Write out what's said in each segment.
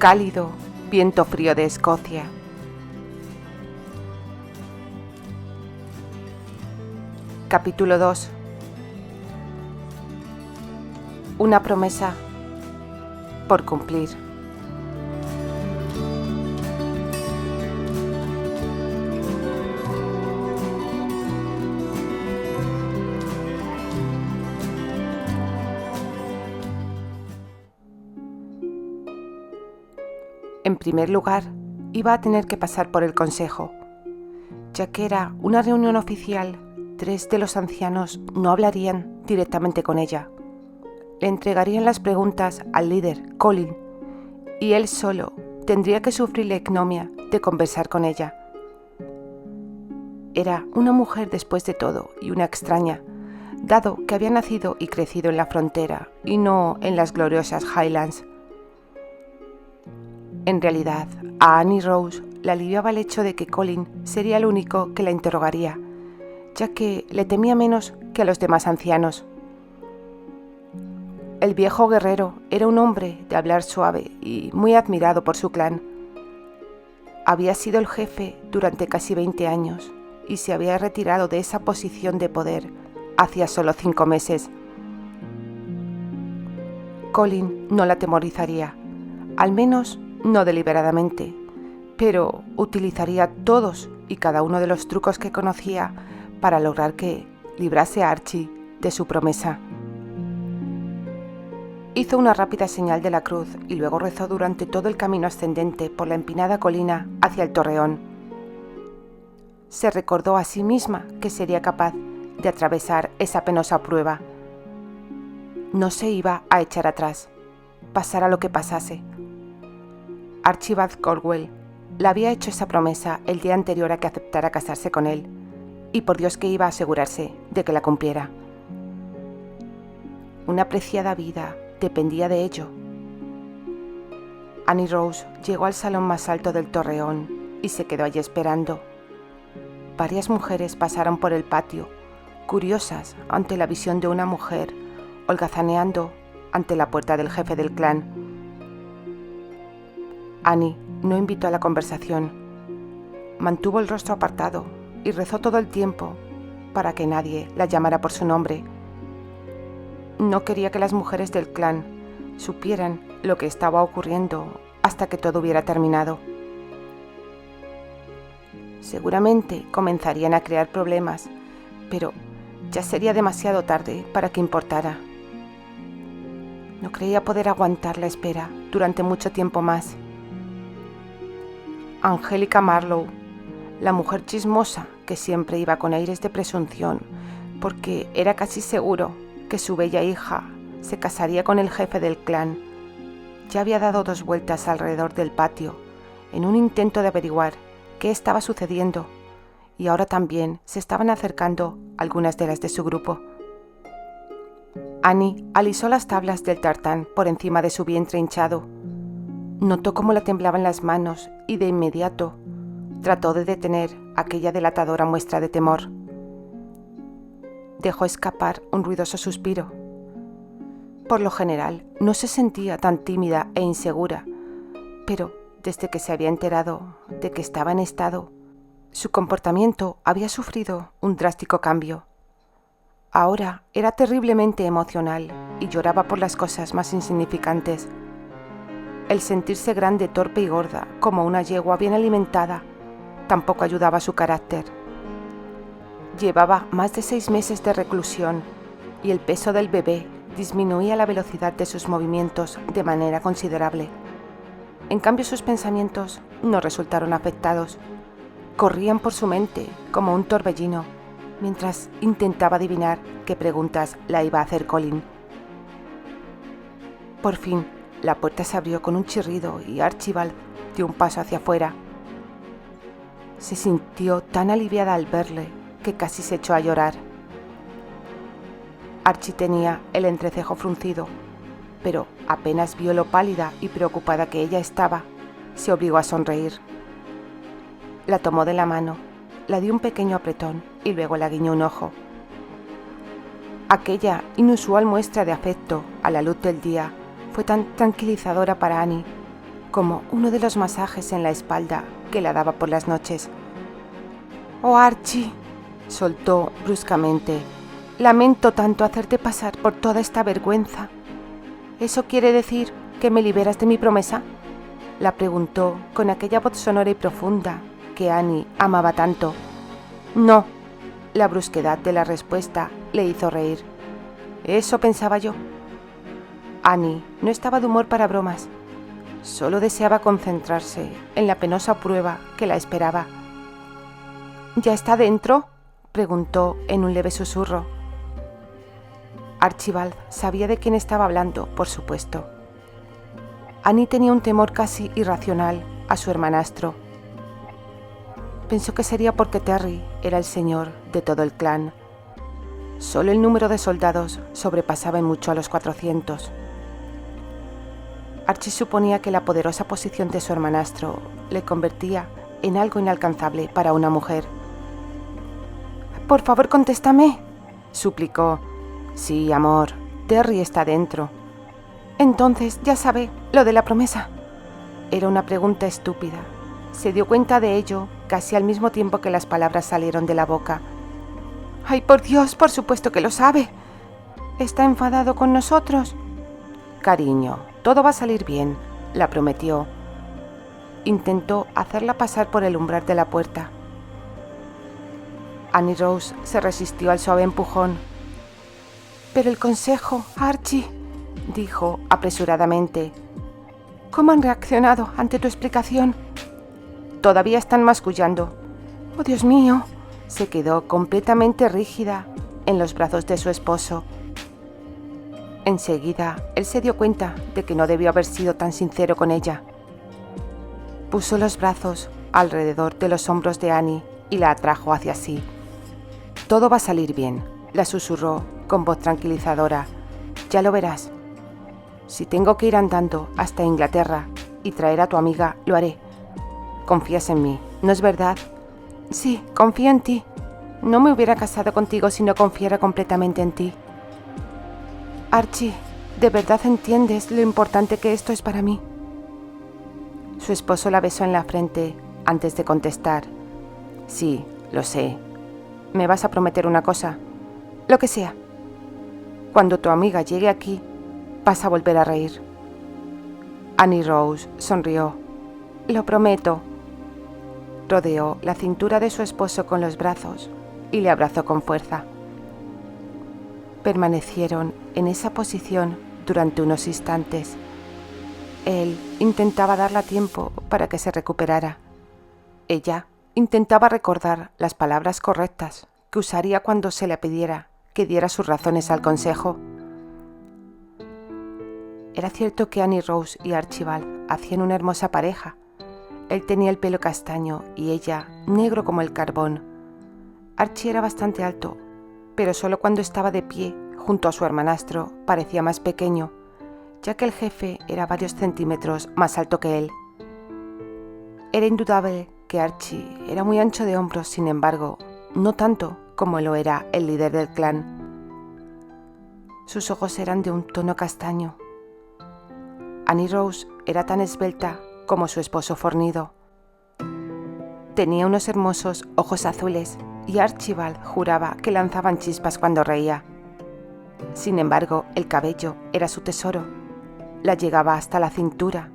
cálido viento frío de Escocia. Capítulo 2. Una promesa por cumplir. En primer lugar, iba a tener que pasar por el consejo. Ya que era una reunión oficial, 3 de los ancianos no hablarían directamente con ella. Le entregarían las preguntas al líder, Colin, y él solo tendría que sufrir la ignominia de conversar con ella. Era una mujer después de todo y una extraña, dado que había nacido y crecido en la frontera y no en las gloriosas Highlands. En realidad, a Annie Rose le aliviaba el hecho de que Colin sería el único que la interrogaría, ya que le temía menos que a los demás ancianos. El viejo guerrero era un hombre de hablar suave y muy admirado por su clan. Había sido el jefe durante casi 20 años y se había retirado de esa posición de poder hacía solo 5 meses. Colin no la atemorizaría, al menos no deliberadamente, pero utilizaría todos y cada uno de los trucos que conocía para lograr que librase a Archie de su promesa. Hizo una rápida señal de la cruz y luego rezó durante todo el camino ascendente por la empinada colina hacia el torreón. Se recordó a sí misma que sería capaz de atravesar esa penosa prueba. No se iba a echar atrás, pasara lo que pasase. Archibald Caldwell le había hecho esa promesa el día anterior a que aceptara casarse con él, y por Dios que iba a asegurarse de que la cumpliera. Una preciada vida dependía de ello. Annie Rose llegó al salón más alto del torreón y se quedó allí esperando. Varias mujeres pasaron por el patio, curiosas ante la visión de una mujer holgazaneando ante la puerta del jefe del clan. Annie no invitó a la conversación. Mantuvo el rostro apartado y rezó todo el tiempo para que nadie la llamara por su nombre. No quería que las mujeres del clan supieran lo que estaba ocurriendo hasta que todo hubiera terminado. Seguramente comenzarían a crear problemas, pero ya sería demasiado tarde para que importara. No creía poder aguantar la espera durante mucho tiempo más. Angélica Marlowe, la mujer chismosa que siempre iba con aires de presunción, porque era casi seguro que su bella hija se casaría con el jefe del clan, ya había dado 2 vueltas alrededor del patio en un intento de averiguar qué estaba sucediendo, y ahora también se estaban acercando algunas de las de su grupo. Annie alisó las tablas del tartán por encima de su vientre hinchado. Notó cómo le temblaban las manos y de inmediato trató de detener aquella delatadora muestra de temor. Dejó escapar un ruidoso suspiro. Por lo general, no se sentía tan tímida e insegura, pero desde que se había enterado de que estaba en estado, su comportamiento había sufrido un drástico cambio. Ahora era terriblemente emocional y lloraba por las cosas más insignificantes. El sentirse grande, torpe y gorda, como una yegua bien alimentada, tampoco ayudaba a su carácter. Llevaba más de 6 meses de reclusión y el peso del bebé disminuía la velocidad de sus movimientos de manera considerable. En cambio, sus pensamientos no resultaron afectados. Corrían por su mente como un torbellino, mientras intentaba adivinar qué preguntas la iba a hacer Colin. Por fin, la puerta se abrió con un chirrido y Archibald dio un paso hacia afuera. Se sintió tan aliviada al verle que casi se echó a llorar. Archie tenía el entrecejo fruncido, pero apenas vio lo pálida y preocupada que ella estaba, se obligó a sonreír. La tomó de la mano, la dio un pequeño apretón y luego la guiñó un ojo. Aquella inusual muestra de afecto a la luz del día fue tan tranquilizadora para Annie como uno de los masajes en la espalda que la daba por las noches. «Oh, Archie», soltó bruscamente, «lamento tanto hacerte pasar por toda esta vergüenza». «¿Eso quiere decir que me liberas de mi promesa?», la preguntó con aquella voz sonora y profunda que Annie amaba tanto. «No», la brusquedad de la respuesta le hizo reír. «Eso pensaba yo». Annie no estaba de humor para bromas. Solo deseaba concentrarse en la penosa prueba que la esperaba. «¿Ya está dentro?», preguntó en un leve susurro. Archibald sabía de quién estaba hablando, por supuesto. Annie tenía un temor casi irracional a su hermanastro. Pensó que sería porque Terry era el señor de todo el clan. Solo el número de soldados sobrepasaba en mucho a los 400. Archie suponía que la poderosa posición de su hermanastro le convertía en algo inalcanzable para una mujer. «Por favor, contéstame», suplicó. «Sí, amor, Terry está dentro». «Entonces, ya sabe, lo de la promesa». Era una pregunta estúpida. Se dio cuenta de ello casi al mismo tiempo que las palabras salieron de la boca. «Ay, por Dios, por supuesto que lo sabe. ¿Está enfadado con nosotros?» «Cariño, todo va a salir bien», la prometió. Intentó hacerla pasar por el umbral de la puerta. Annie Rose se resistió al suave empujón. «Pero el consejo, Archie», dijo apresuradamente. «¿Cómo han reaccionado ante tu explicación?» «Todavía están mascullando». «Oh, Dios mío», se quedó completamente rígida en los brazos de su esposo. Enseguida, él se dio cuenta de que no debió haber sido tan sincero con ella. Puso los brazos alrededor de los hombros de Annie y la atrajo hacia sí. «Todo va a salir bien», la susurró con voz tranquilizadora. «Ya lo verás. Si tengo que ir andando hasta Inglaterra y traer a tu amiga, lo haré. Confías en mí, ¿no es verdad?» «Sí, confío en ti. No me hubiera casado contigo si no confiara completamente en ti». «Archie, ¿de verdad entiendes lo importante que esto es para mí?» Su esposo la besó en la frente antes de contestar. «Sí, lo sé. ¿Me vas a prometer una cosa?» «Lo que sea». «Cuando tu amiga llegue aquí, vas a volver a reír». Annie Rose sonrió. «Lo prometo». Rodeó la cintura de su esposo con los brazos y le abrazó con fuerza. Permanecieron en esa posición durante unos instantes. Él intentaba darle tiempo para que se recuperara. Ella intentaba recordar las palabras correctas que usaría cuando se le pidiera que diera sus razones al consejo. Era cierto que Annie Rose y Archibald hacían una hermosa pareja. Él tenía el pelo castaño y ella negro como el carbón. Archie era bastante alto, pero solo cuando estaba de pie junto a su hermanastro parecía más pequeño, ya que el jefe era varios centímetros más alto que él. Era indudable que Archie era muy ancho de hombros, sin embargo, no tanto como lo era el líder del clan. Sus ojos eran de un tono castaño. Annie Rose era tan esbelta como su esposo fornido. Tenía unos hermosos ojos azules y Archibald juraba que lanzaban chispas cuando reía. Sin embargo, el cabello era su tesoro. La llegaba hasta la cintura.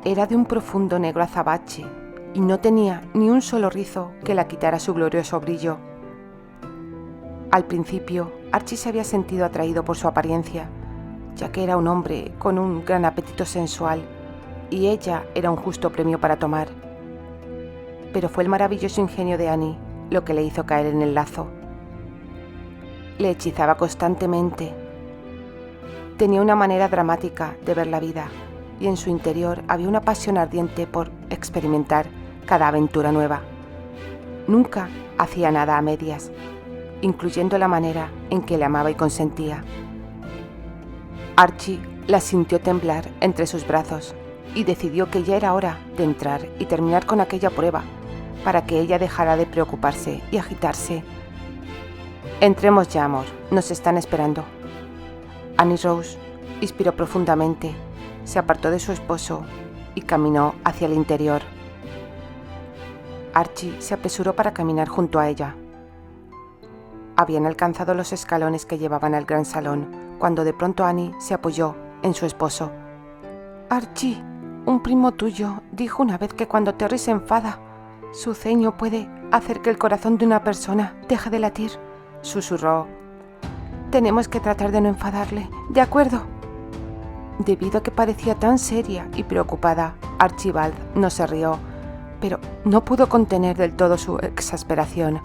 Era de un profundo negro azabache y no tenía ni un solo rizo que la quitara su glorioso brillo. Al principio, Archie se había sentido atraído por su apariencia, ya que era un hombre con un gran apetito sensual y ella era un justo premio para tomar. Pero fue el maravilloso ingenio de Annie lo que le hizo caer en el lazo. Le hechizaba constantemente. Tenía una manera dramática de ver la vida y en su interior había una pasión ardiente por experimentar cada aventura nueva. Nunca hacía nada a medias, incluyendo la manera en que le amaba y consentía. Archie la sintió temblar entre sus brazos y decidió que ya era hora de entrar y terminar con aquella prueba para que ella dejara de preocuparse y agitarse. «Entremos ya, amor, nos están esperando». Annie Rose inspiró profundamente, se apartó de su esposo y caminó hacia el interior. Archie se apresuró para caminar junto a ella. Habían alcanzado los escalones que llevaban al gran salón, cuando de pronto Annie se apoyó en su esposo. «Archie, un primo tuyo dijo una vez que cuando Terry se enfada, su ceño puede hacer que el corazón de una persona deje de latir», susurró. «Tenemos que tratar de no enfadarle, ¿de acuerdo?» Debido a que parecía tan seria y preocupada, Archibald no se rió, pero no pudo contener del todo su exasperación.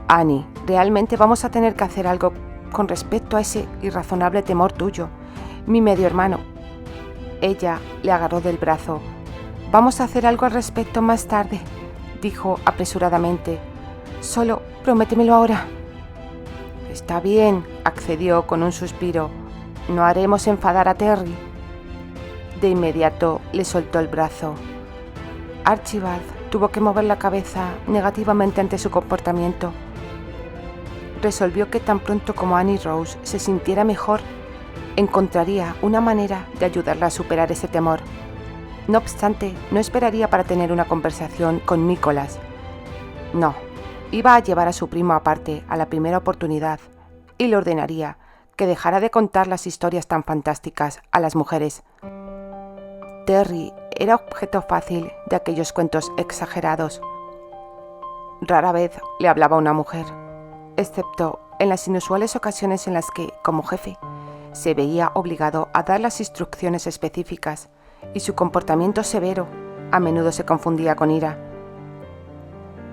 «Annie, realmente vamos a tener que hacer algo con respecto a ese irrazonable temor tuyo, mi medio hermano». Ella le agarró del brazo. «Vamos a hacer algo al respecto más tarde», dijo apresuradamente. «Solo prométemelo ahora». «Está bien», accedió con un suspiro. «No haremos enfadar a Terry». De inmediato le soltó el brazo. Archibald tuvo que mover la cabeza negativamente ante su comportamiento. Resolvió que tan pronto como Annie Rose se sintiera mejor, encontraría una manera de ayudarla a superar ese temor. No obstante, no esperaría para tener una conversación con Nicholas. No, iba a llevar a su primo aparte a la primera oportunidad y le ordenaría que dejara de contar las historias tan fantásticas a las mujeres. Terry era objeto fácil de aquellos cuentos exagerados. Rara vez le hablaba a una mujer, excepto en las inusuales ocasiones en las que, como jefe, se veía obligado a dar las instrucciones específicas y su comportamiento severo a menudo se confundía con ira.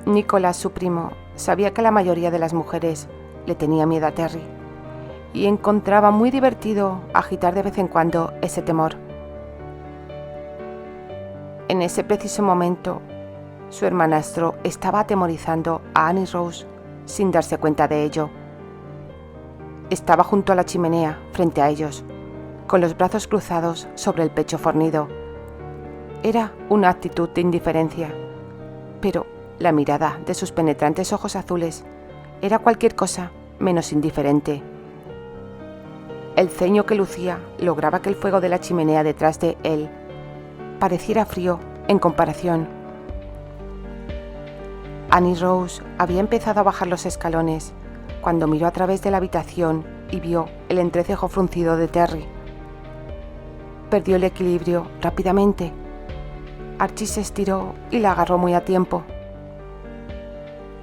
Nicholas, su primo, sabía que la mayoría de las mujeres le tenía miedo a Terry y encontraba muy divertido agitar de vez en cuando ese temor. En ese preciso momento, su hermanastro estaba atemorizando a Annie Rose sin darse cuenta de ello. Estaba junto a la chimenea, frente a ellos, con los brazos cruzados sobre el pecho fornido. Era una actitud de indiferencia, pero la mirada de sus penetrantes ojos azules era cualquier cosa menos indiferente. El ceño que lucía lograba que el fuego de la chimenea detrás de él pareciera frío en comparación. Annie Rose había empezado a bajar los escalones cuando miró a través de la habitación y vio el entrecejo fruncido de Terry. Perdió el equilibrio rápidamente. Archie se estiró y la agarró muy a tiempo.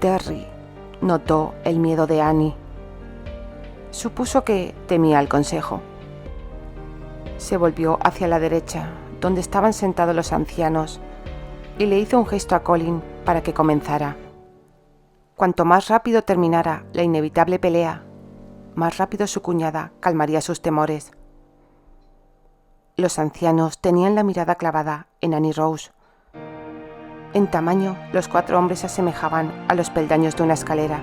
Terry notó el miedo de Annie. Supuso que temía el consejo. Se volvió hacia la derecha, donde estaban sentados los ancianos, y le hizo un gesto a Colin para que comenzara. Cuanto más rápido terminara la inevitable pelea, más rápido su cuñada calmaría sus temores. Los ancianos tenían la mirada clavada en Annie Rose. En tamaño, los 4 hombres se asemejaban a los peldaños de una escalera.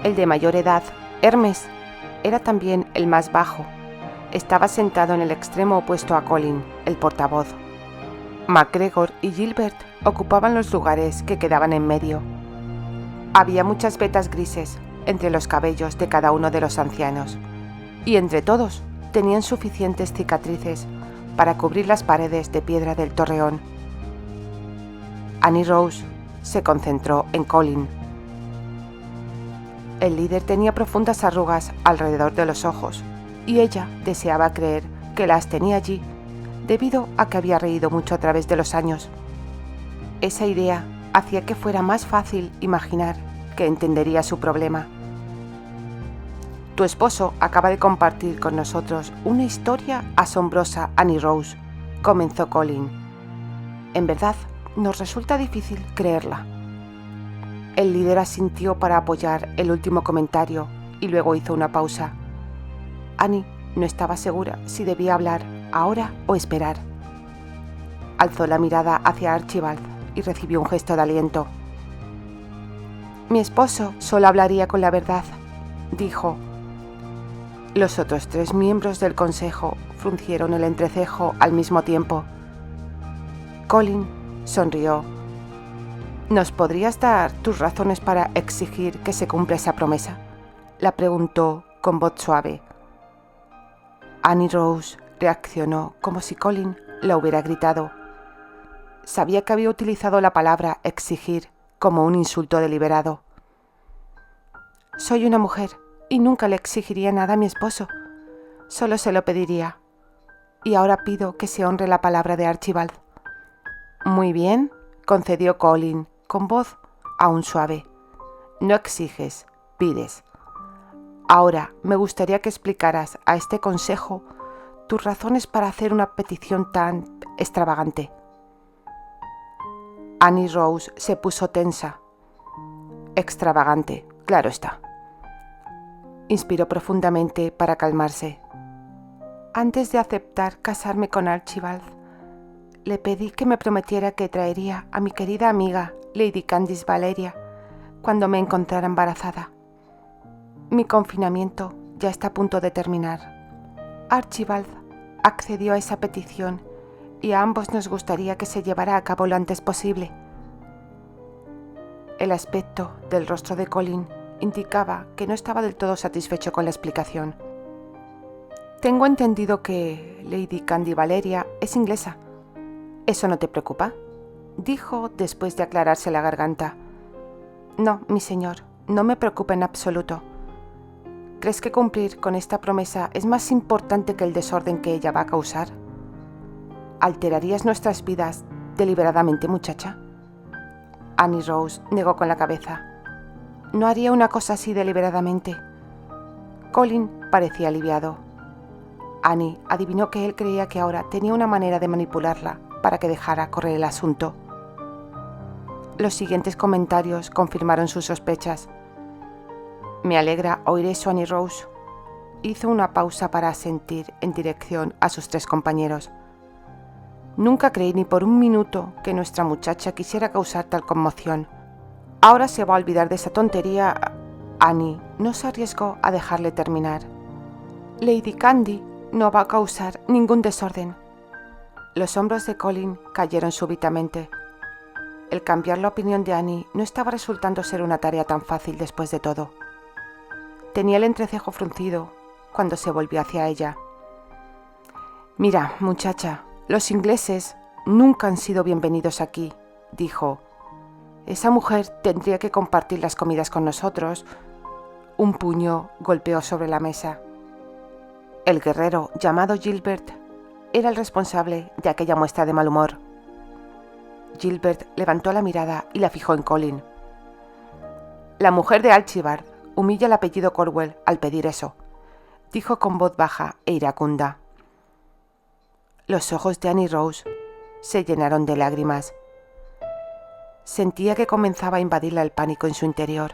El de mayor edad, Hermes, era también el más bajo. Estaba sentado en el extremo opuesto a Colin, el portavoz. MacGregor y Gilbert ocupaban los lugares que quedaban en medio. Había muchas vetas grises entre los cabellos de cada uno de los ancianos, y entre todos tenían suficientes cicatrices para cubrir las paredes de piedra del torreón. Annie Rose se concentró en Colin. El líder tenía profundas arrugas alrededor de los ojos, y ella deseaba creer que las tenía allí debido a que había reído mucho a través de los años. Esa idea hacía que fuera más fácil imaginar que entendería su problema. Tu esposo acaba de compartir con nosotros una historia asombrosa, Annie Rose, comenzó Colin. En verdad, nos resulta difícil creerla. El líder asintió para apoyar el último comentario y luego hizo una pausa. Annie no estaba segura si debía hablar ahora o esperar. Alzó la mirada hacia Archibald y recibió un gesto de aliento. Mi esposo solo hablaría con la verdad, dijo. Los otros 3 miembros del consejo fruncieron el entrecejo al mismo tiempo. Colin sonrió. ¿Nos podrías dar tus razones para exigir que se cumpla esa promesa?, la preguntó con voz suave. Annie Rose reaccionó como si Colin la hubiera gritado. Sabía que había utilizado la palabra exigir como un insulto deliberado. Soy una mujer y nunca le exigiría nada a mi esposo. Solo se lo pediría. Y ahora pido que se honre la palabra de Archibald. Muy bien, concedió Colin, con voz aún suave. No exiges, pides. Ahora me gustaría que explicaras a este consejo tus razones para hacer una petición tan extravagante. Annie Rose se puso tensa. Extravagante, claro está. Inspiró profundamente para calmarse. Antes de aceptar casarme con Archibald, le pedí que me prometiera que traería a mi querida amiga Lady Candice Valeria cuando me encontrara embarazada. Mi confinamiento ya está a punto de terminar. Archibald accedió a esa petición y a ambos nos gustaría que se llevara a cabo lo antes posible. El aspecto del rostro de Colin indicaba que no estaba del todo satisfecho con la explicación. Tengo entendido que Lady Candy Valeria es inglesa. ¿Eso no te preocupa?, dijo después de aclararse la garganta. No, mi señor, no me preocupa en absoluto. ¿Crees que cumplir con esta promesa es más importante que el desorden que ella va a causar? ¿Alterarías nuestras vidas deliberadamente, muchacha? Annie Rose negó con la cabeza. No haría una cosa así deliberadamente. Colin parecía aliviado. Annie adivinó que él creía que ahora tenía una manera de manipularla para que dejara correr el asunto. Los siguientes comentarios confirmaron sus sospechas. Me alegra oír eso, Annie Rose. Hizo una pausa para asentir en dirección a sus tres compañeros. Nunca creí ni por un minuto que nuestra muchacha quisiera causar tal conmoción. Ahora se va a olvidar de esa tontería. Annie no se arriesgó a dejarle terminar. Lady Candy no va a causar ningún desorden. Los hombros de Colin cayeron súbitamente. El cambiar la opinión de Annie no estaba resultando ser una tarea tan fácil después de todo. Tenía el entrecejo fruncido cuando se volvió hacia ella. Mira, muchacha, los ingleses nunca han sido bienvenidos aquí, dijo. Esa mujer tendría que compartir las comidas con nosotros. Un puño golpeó sobre la mesa. El guerrero llamado Gilbert era el responsable de aquella muestra de mal humor. Gilbert levantó la mirada y la fijó en Colin. La mujer de Archibald humilla el apellido Cornwell al pedir eso, dijo con voz baja e iracunda. Los ojos de Annie Rose se llenaron de lágrimas. Sentía que comenzaba a invadirla el pánico en su interior.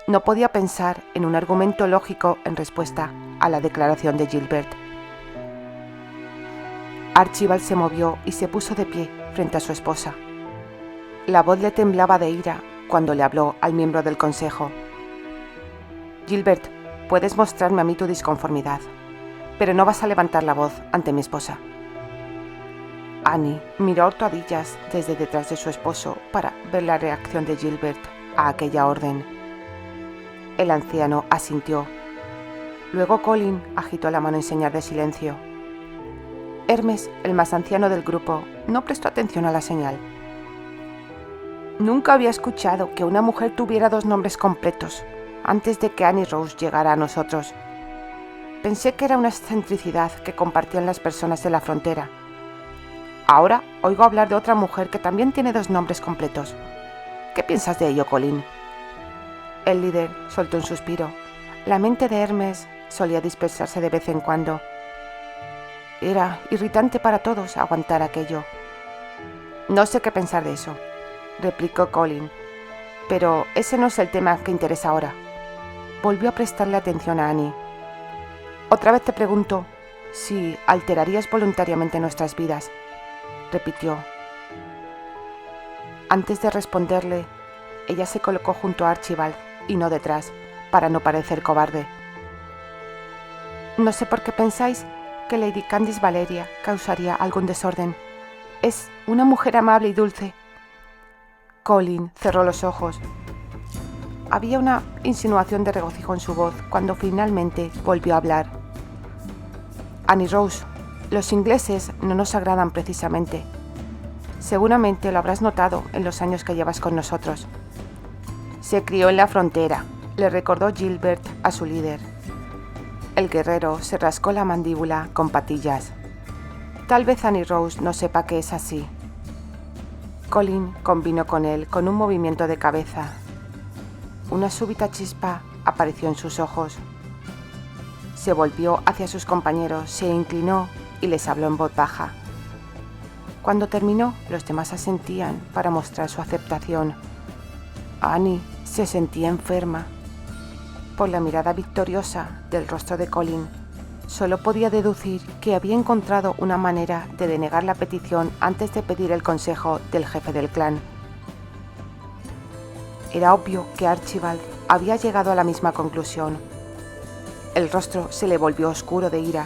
No podía pensar en un argumento lógico en respuesta a la declaración de Gilbert. Archibald se movió y se puso de pie frente a su esposa. La voz le temblaba de ira cuando le habló al miembro del consejo. Gilbert, puedes mostrarme a mí tu disconformidad, pero no vas a levantar la voz ante mi esposa. Annie miró a hurtadillas desde detrás de su esposo para ver la reacción de Gilbert a aquella orden. El anciano asintió. Luego Colin agitó la mano en señal de silencio. Hermes, el más anciano del grupo, no prestó atención a la señal. Nunca había escuchado que una mujer tuviera dos nombres completos antes de que Annie Rose llegara a nosotros. Pensé que era una excentricidad que compartían las personas de la frontera. Ahora oigo hablar de otra mujer que también tiene dos nombres completos. ¿Qué piensas de ello, Colin? El líder soltó un suspiro. La mente de Hermes solía dispersarse de vez en cuando. Era irritante para todos aguantar aquello. No sé qué pensar de eso, replicó Colin, pero ese no es el tema que interesa ahora. Volvió a prestarle atención a Annie. Otra vez te pregunto si alterarías voluntariamente nuestras vidas, repitió. Antes de responderle, ella se colocó junto a Archibald y no detrás, para no parecer cobarde. No sé por qué pensáis que Lady Candice Valeria causaría algún desorden. Es una mujer amable y dulce. Colin cerró los ojos. Había una insinuación de regocijo en su voz cuando finalmente volvió a hablar. Annie Rose, Los ingleses no nos agradan precisamente. Seguramente lo habrás notado en los años que llevas con nosotros. Se crió en la frontera, le recordó Gilbert a su líder. El guerrero se rascó la mandíbula con patillas. Tal vez Annie Rose no sepa que es así. Colin convino con él con un movimiento de cabeza. Una súbita chispa apareció en sus ojos. Se volvió hacia sus compañeros, se inclinó y les habló en voz baja. Cuando terminó, los demás asentían para mostrar su aceptación. Annie se sentía enferma. Por la mirada victoriosa del rostro de Colin, solo podía deducir que había encontrado una manera de denegar la petición antes de pedir el consejo del jefe del clan. Era obvio que Archibald había llegado a la misma conclusión. El rostro se le volvió oscuro de ira.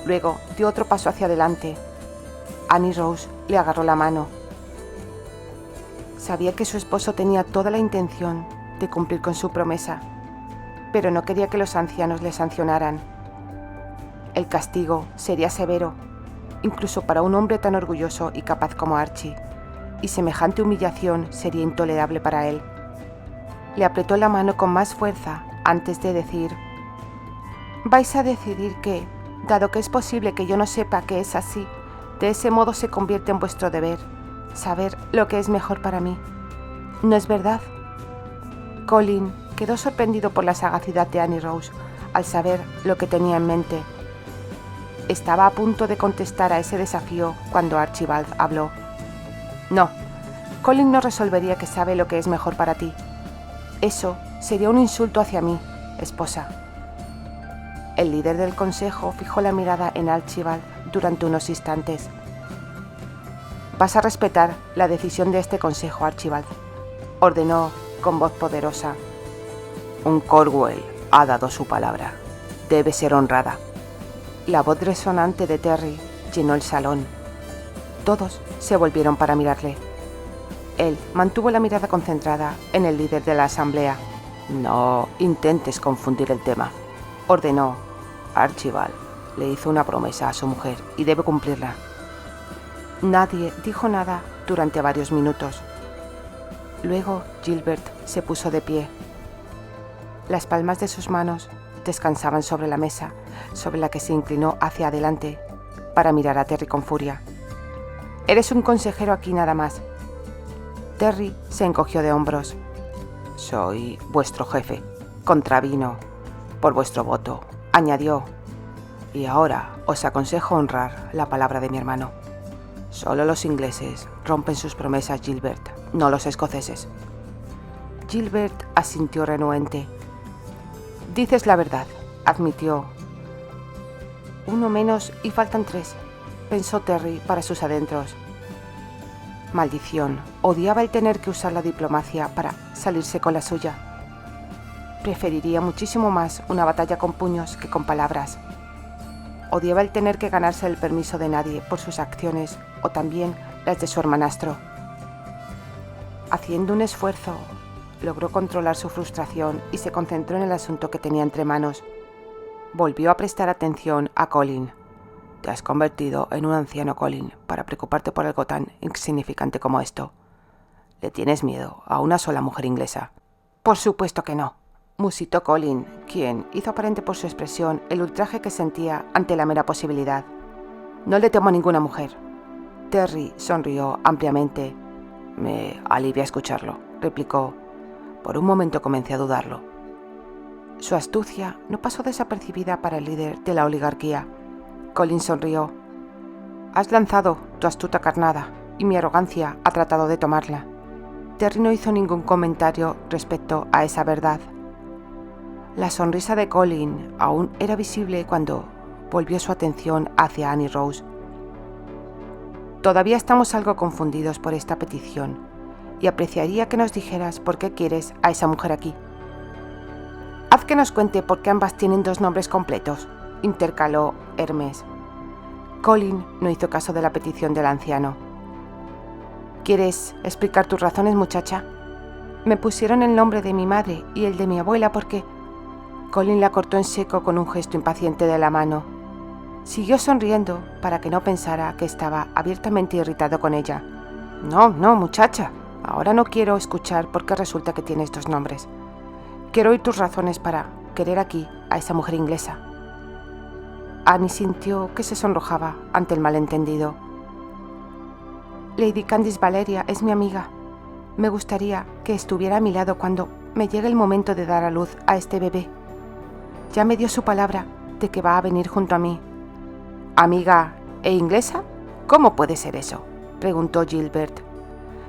Luego dio otro paso hacia adelante. Annie Rose le agarró la mano. Sabía que su esposo tenía toda la intención de cumplir con su promesa, pero no quería que los ancianos le sancionaran. El castigo sería severo, incluso para un hombre tan orgulloso y capaz como Archie, y semejante humillación sería intolerable para él. Le apretó la mano con más fuerza antes de decir: «Vais a decidir que, dado que es posible que yo no sepa que es así, de ese modo se convierte en vuestro deber saber lo que es mejor para mí. ¿No es verdad?» Colin quedó sorprendido por la sagacidad de Annie Rose al saber lo que tenía en mente. Estaba a punto de contestar a ese desafío cuando Archibald habló. «No, Colin no resolvería que sabe lo que es mejor para ti. Eso sería un insulto hacia mí, esposa». El líder del consejo fijó la mirada en Archibald durante unos instantes. «Vas a respetar la decisión de este consejo, Archibald», ordenó con voz poderosa. «Un Cornwall ha dado su palabra. Debe ser honrada». La voz resonante de Terry llenó el salón. Todos se volvieron para mirarle. Él mantuvo la mirada concentrada en el líder de la asamblea. «No intentes confundir el tema», ordenó. «Archibald le hizo una promesa a su mujer y debe cumplirla». Nadie dijo nada durante varios minutos. Luego Gilbert se puso de pie. Las palmas de sus manos descansaban sobre la mesa, sobre la que se inclinó hacia adelante para mirar a Terry con furia. «Eres un consejero aquí nada más». Terry se encogió de hombros. «Soy vuestro jefe», contravino. «Por vuestro voto», añadió. «Y ahora os aconsejo honrar la palabra de mi hermano. Solo los ingleses rompen sus promesas, Gilbert, no los escoceses». Gilbert asintió renuente. «Dices la verdad», admitió. «Uno menos y faltan 3», pensó Terry para sus adentros. Maldición, odiaba el tener que usar la diplomacia para salirse con la suya. Preferiría muchísimo más una batalla con puños que con palabras. Odiaba el tener que ganarse el permiso de nadie por sus acciones o también las de su hermanastro. Haciendo un esfuerzo, logró controlar su frustración y se concentró en el asunto que tenía entre manos. Volvió a prestar atención a Colin. «Te has convertido en un anciano, Colin, para preocuparte por algo tan insignificante como esto. ¿Le tienes miedo a una sola mujer inglesa?» «Por supuesto que no», musitó Colin, quien hizo aparente por su expresión el ultraje que sentía ante la mera posibilidad. «No le temo a ninguna mujer». Terry sonrió ampliamente. «Me alivia escucharlo», replicó. «Por un momento comencé a dudarlo». Su astucia no pasó desapercibida para el líder de la oligarquía. Colin sonrió. «Has lanzado tu astuta carnada y mi arrogancia ha tratado de tomarla». Terry no hizo ningún comentario respecto a esa verdad. La sonrisa de Colin aún era visible cuando volvió su atención hacia Annie Rose. «Todavía estamos algo confundidos por esta petición y apreciaría que nos dijeras por qué quieres a esa mujer aquí». «Haz que nos cuente por qué ambas tienen 2 nombres completos», intercaló Hermes. Colin no hizo caso de la petición del anciano. «¿Quieres explicar tus razones, muchacha? Me pusieron el nombre de mi madre y el de mi abuela porque...» Colin la cortó en seco con un gesto impaciente de la mano. Siguió sonriendo para que no pensara que estaba abiertamente irritado con ella. No, muchacha, ahora no quiero escuchar por qué resulta que tienes dos nombres. Quiero oír tus razones para querer aquí a esa mujer inglesa. Annie sintió que se sonrojaba ante el malentendido. Lady Candice Valeria es mi amiga. Me gustaría que estuviera a mi lado cuando me llegue el momento de dar a luz a este bebé. Ya me dio su palabra de que va a venir junto a mí. ¿Amiga e inglesa? ¿Cómo puede ser eso?, preguntó Gilbert.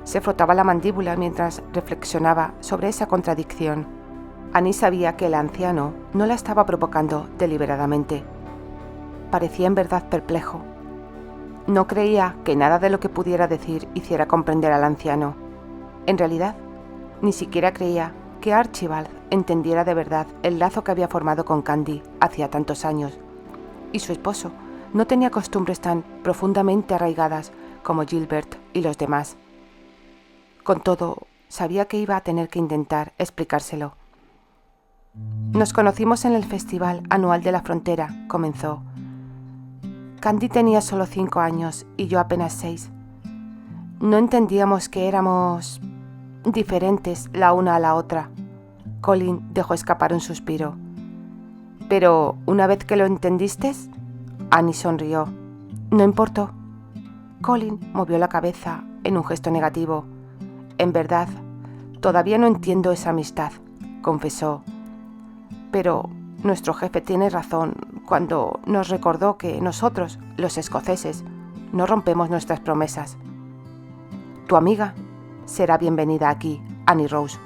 Se frotaba la mandíbula mientras reflexionaba sobre esa contradicción. Annie sabía que el anciano no la estaba provocando deliberadamente. Parecía en verdad perplejo. No creía que nada de lo que pudiera decir hiciera comprender al anciano. En realidad, ni siquiera creía que Archibald entendiera de verdad el lazo que había formado con Candy hacía tantos años, y su esposo no tenía costumbres tan profundamente arraigadas como Gilbert y los demás. Con todo, sabía que iba a tener que intentar explicárselo. Nos conocimos en el Festival Anual de la Frontera, comenzó. Candy tenía solo 5 años y yo apenas 6. No entendíamos que éramos diferentes la una a la otra. Colin dejó escapar un suspiro. Pero, una vez que lo entendiste, Annie sonrió. No importó. Colin movió la cabeza en un gesto negativo. En verdad, todavía no entiendo esa amistad, confesó. Pero nuestro jefe tiene razón cuando nos recordó que nosotros, los escoceses, no rompemos nuestras promesas. Tu amiga será bienvenida aquí, Annie Rose.